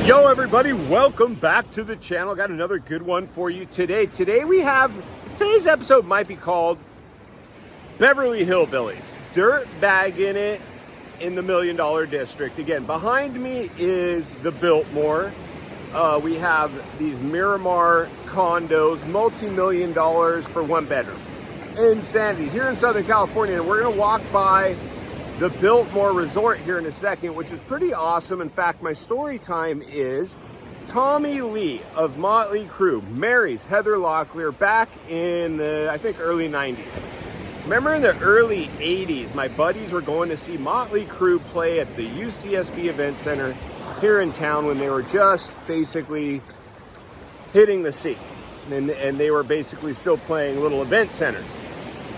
Yo everybody, welcome back to the channel. Got another good one for you today. Today's episode might be called Beverly Hillbillies. Dirt bagging it in the $1 Million District. Again, behind me is the Biltmore. We have these Miramar condos, multi-million dollars for one bedroom. Insanity. Here in Southern California, and we're gonna walk by the Biltmore Resort here in a second, which is pretty awesome. In fact, my story time is Tommy Lee of Motley Crue marries Heather Locklear back in the, I think, early 90s. Remember in the early 80s, my buddies were going to see Motley Crue play at the UCSB Event Center here in town when they were just basically hitting the scene. And they were basically still playing little event centers.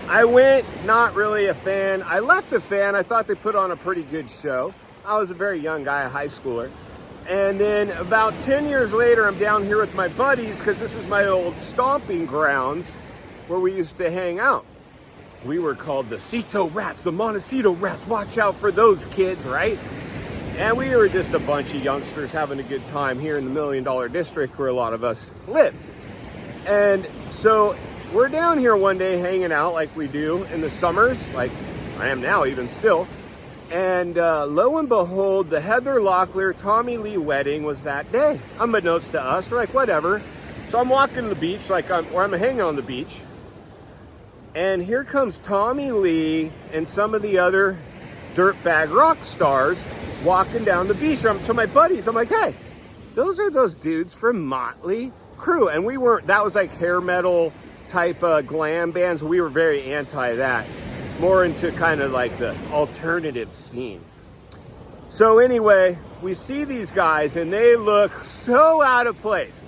I went, not really a fan. I left a fan. I thought they put on a pretty good show. I was a very young guy, a high schooler. And then about 10 years later, I'm down here with my buddies because this is my old stomping grounds where we used to hang out. We were called the Cito Rats, the Montecito Rats. Watch out for those kids, right? And we were just a bunch of youngsters having a good time here in the $1 Million District where a lot of us live. And so we're down here one day hanging out like we do in the summers, like I am now even still. And lo and behold, the Heather Locklear, Tommy Lee wedding was that day. Unbeknownst to us, we're like, whatever. So I'm walking to the beach, I'm hanging on the beach. And here comes Tommy Lee and some of the other dirtbag rock stars walking down the beach. To my buddies, I'm like, hey, those are those dudes from Motley Crue. And we weren't, that was like hair metal type glam bands. We were very anti that, more into kind of like the alternative scene. So anyway, we see these guys and they look so out of place.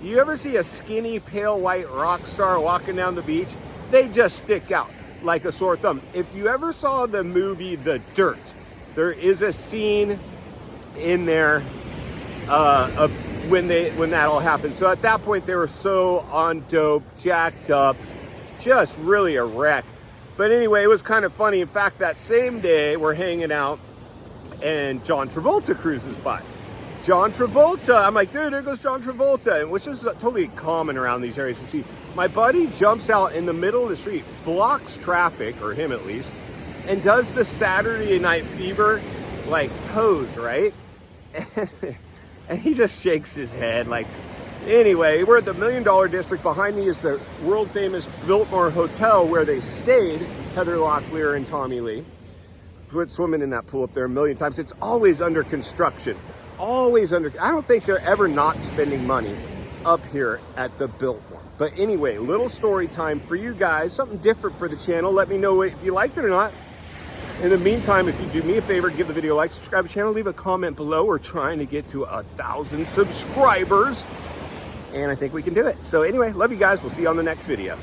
You ever see a skinny pale white rock star walking down the beach? They just stick out like a sore thumb. If you ever saw the movie The Dirt, there is a scene in there of when that all happened. So at that point they were so on dope, jacked up, just really a wreck. But anyway, it was kind of funny. In fact, that same day we're hanging out and John Travolta cruises by. John Travolta, I'm like, dude, there goes John Travolta, and which is totally common around these areas to see. My buddy jumps out in the middle of the street, blocks traffic, or him at least, and does the Saturday Night Fever like pose, right? And he just shakes his head like, anyway, we're at the $1 Million District. Behind me is the world famous Biltmore Hotel where they stayed, Heather Locklear and Tommy Lee. Went swimming in that pool up there a million times. It's always under construction. I don't think they're ever not spending money up here at the Biltmore. But anyway, little story time for you guys, something different for the channel. Let me know if you liked it or not. In the meantime, if you do me a favor, give the video a like, subscribe to the channel, leave a comment below. We're trying to get to 1,000 subscribers, and I think we can do it. So anyway, love you guys. We'll see you on the next video.